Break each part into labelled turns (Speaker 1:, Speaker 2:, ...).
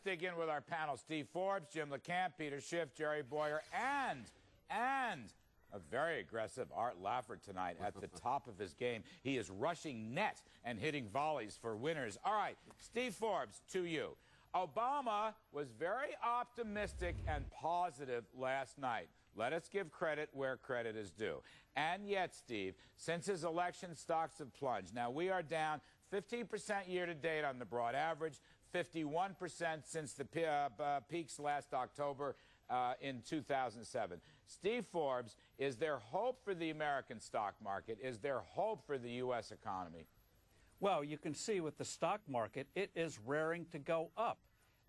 Speaker 1: dig in with our panel. Steve Forbes, Jim LeCamp, Peter Schiff, Jerry Boyer, and a very aggressive Art Laffer tonight at the top of his game. He is rushing net and hitting volleys for winners. All right, Steve Forbes, to you. Obama was very optimistic and positive last night. Let us give credit where credit is due. And yet, Steve, since his election, stocks have plunged. Now, we are down 15% year-to-date on the broad average, 51% since the peaks last October in 2007. Steve Forbes, is there hope for the American stock market? Is there hope for the U.S. economy?
Speaker 2: Well, you can see with the stock market, it is raring to go up.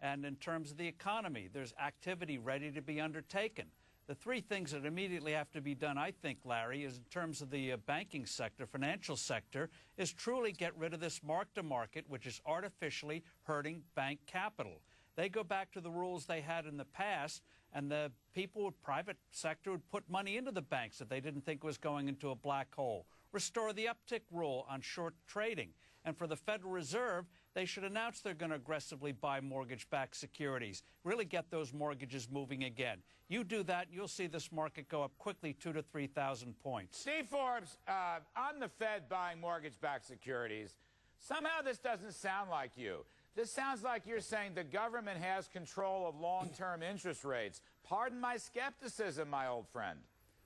Speaker 2: And in terms of the economy, there's activity ready to be undertaken. The three things that immediately have to be done, I think, Larry, is in terms of the banking sector, financial sector, is truly get rid of this mark-to-market, which is artificially hurting bank capital. They go back to the rules they had in the past, and the people with private sector would put money into the banks that they didn't think was going into a black hole. Restore the uptick rule on short trading. And for the Federal Reserve, they should announce they're going to aggressively buy mortgage-backed securities, really get those mortgages moving again. You do that, you'll see this market go up quickly 2,000 to 3,000 points.
Speaker 1: Steve Forbes, on the Fed buying mortgage-backed securities, somehow this doesn't sound like you. This sounds like you're saying the government has control of long-term interest rates. Pardon my skepticism, my old friend.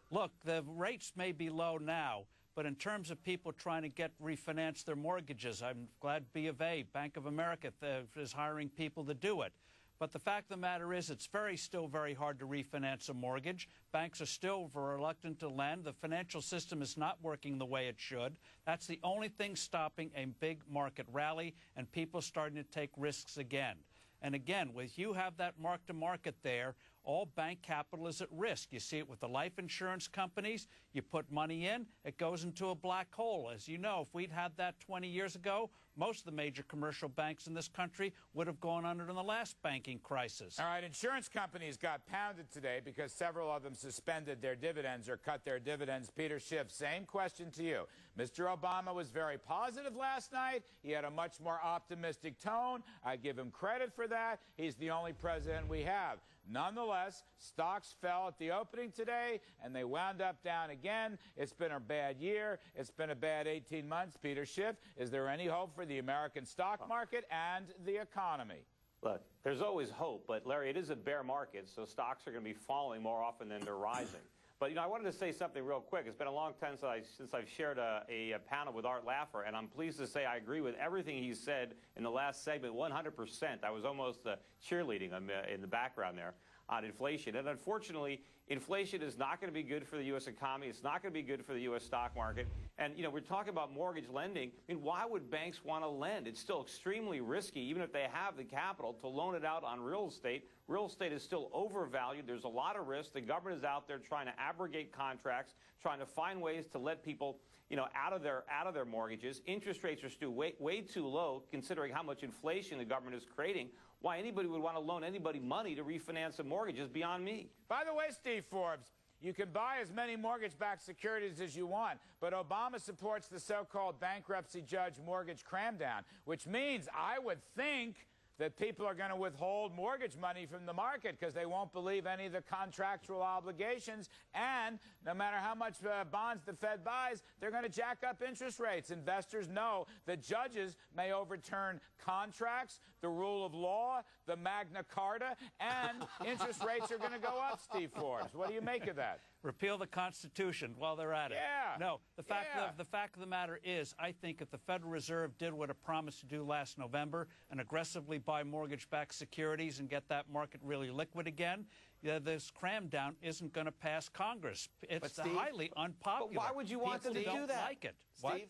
Speaker 2: Look, the rates may be low now, but in terms of people trying to refinance their mortgages, I'm glad B of A, Bank of America, is hiring people to do it. But the fact of the matter is it's still very hard to refinance a mortgage. Banks are still reluctant to lend. The financial system is not working the way it should. That's the only thing stopping a big market rally and people starting to take risks again. And again, with you have that mark-to-market there, all bank capital is at risk. You see it with the life insurance companies. You put money in, it goes into a black hole. As you know, if we'd had that 20 years ago, most of the major commercial banks in this country would have gone under in the last banking crisis.
Speaker 1: All right, insurance companies got pounded today because several of them suspended their dividends or cut their dividends. Peter Schiff, same question to you. Mr. Obama was very positive last night. He had a much more optimistic tone. I give him credit for that. He's the only president we have. Nonetheless, stocks fell at the opening today, and they wound up down again. It's been a bad year. It's been a bad 18 months. Peter Schiff, is there any hope for the American stock market and the economy?
Speaker 3: Look, there's always hope, but, Larry, it is a bear market, so stocks are going to be falling more often than they're rising. But, you know, I wanted to say something real quick. It's been a long time since I've shared a panel with Art Laffer, and I'm pleased to say I agree with everything he said in the last segment 100%. I was almost cheerleading in the background there on inflation. And unfortunately, inflation is not going to be good for the U.S. economy. It's not going to be good for the U.S. stock market. And, you know, we're talking about mortgage lending. I mean, why would banks want to lend? It's still extremely risky, even if they have the capital, to loan it out on real estate. Real estate is still overvalued. There's a lot of risk. The government is out there trying to abrogate contracts, trying to find ways to let people, you know, out of their mortgages. Interest rates are still way too low, considering how much inflation the government is creating. Why anybody would want to loan anybody money to refinance a mortgage is beyond me.
Speaker 1: By the way, Steve Forbes, you can buy as many mortgage-backed securities as you want, but Obama supports the so-called bankruptcy judge mortgage cramdown, which means I would think that people are going to withhold mortgage money from the market because they won't believe any of the contractual obligations. And no matter how much bonds the Fed buys, they're going to jack up interest rates. Investors know that judges may overturn contracts, the rule of law, the Magna Carta, and interest rates are going to go up, Steve Forbes. What do you make of that?
Speaker 2: Repeal the Constitution while they're at it.
Speaker 1: Yeah.
Speaker 2: No, the fact of the matter is, I think if the Federal Reserve did what it promised to do last November and aggressively buy mortgage-backed securities and get that market really liquid again, this cram down isn't going to pass Congress. It's highly unpopular.
Speaker 3: But why would you want them to do that?
Speaker 2: Like it.
Speaker 4: Steve,
Speaker 2: what?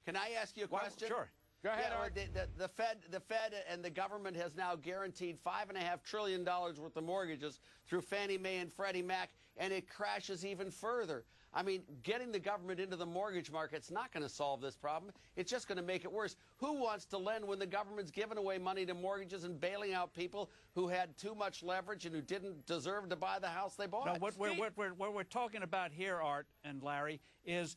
Speaker 4: Can I ask you a question?
Speaker 2: Sure.
Speaker 1: Go ahead, Art.
Speaker 4: The Fed and the government has now guaranteed $5.5 trillion worth of mortgages through Fannie Mae and Freddie Mac, and it crashes even further. I mean, getting the government into the mortgage market's not going to solve this problem. It's just going to make it worse. Who wants to lend when the government's giving away money to mortgages and bailing out people who had too much leverage and who didn't deserve to buy the house they bought?
Speaker 2: No, what we're talking about here, Art and Larry, is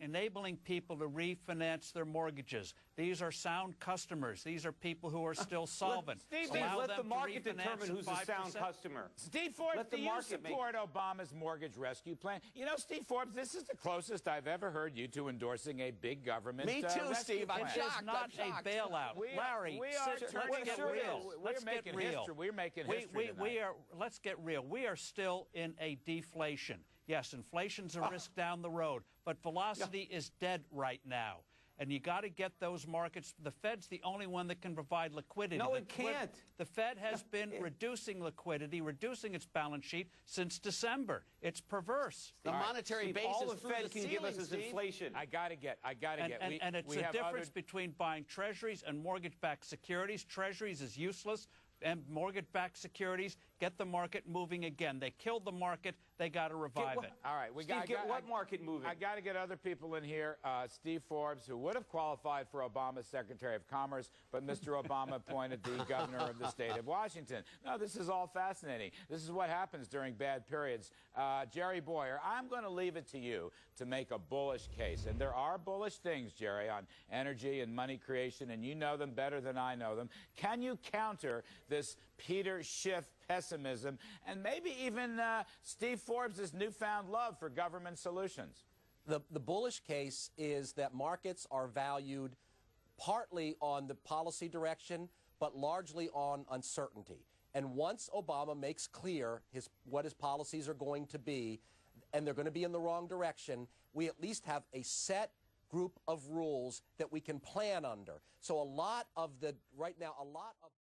Speaker 2: enabling people to refinance their mortgages. These are sound customers. These are people who are still solvent.
Speaker 3: Steve, let the market determine who's a sound customer.
Speaker 1: Steve Forbes, do you support Obama's mortgage rescue plan? You know, Steve Forbes, this is the closest I've ever heard you to endorsing a big government
Speaker 4: Me too, Steve.
Speaker 1: plan.
Speaker 2: It is not a bailout. Larry, let's get real. Let's get real.
Speaker 1: We're making history tonight.
Speaker 2: Let's get real. We are still in a deflation. Yes, inflation's a risk down the road, but velocity is dead right now. And you got to get those markets. The Fed's the only one that can provide liquidity.
Speaker 3: No, it can't.
Speaker 2: The Fed has been reducing liquidity, reducing its balance sheet since December. It's perverse.
Speaker 4: The monetary base
Speaker 3: all
Speaker 4: is
Speaker 3: the Fed can give us is inflation.
Speaker 1: I got to get.
Speaker 2: And it's a difference between buying treasuries and mortgage-backed securities. Treasuries is useless. And mortgage-backed securities get the market moving again. They killed the market. They got to revive it.
Speaker 1: All right,
Speaker 3: Get what market moving?
Speaker 1: I got to get other people in here. Steve Forbes, who would have qualified for Obama's Secretary of Commerce, but Mr. Obama appointed the governor of the state of Washington. No, this is all fascinating. This is what happens during bad periods. Jerry Boyer, I'm going to leave it to you to make a bullish case. And there are bullish things, Jerry, on energy and money creation, and you know them better than I know them. Can you counter this Peter Schiff pessimism and maybe even Steve Forbes' newfound love for government solutions?
Speaker 5: The bullish case is that markets are valued partly on the policy direction, but largely on uncertainty. And once Obama makes clear what his policies are going to be, and they're going to be in the wrong direction, we at least have a set group of rules that we can plan under. So right now, a lot of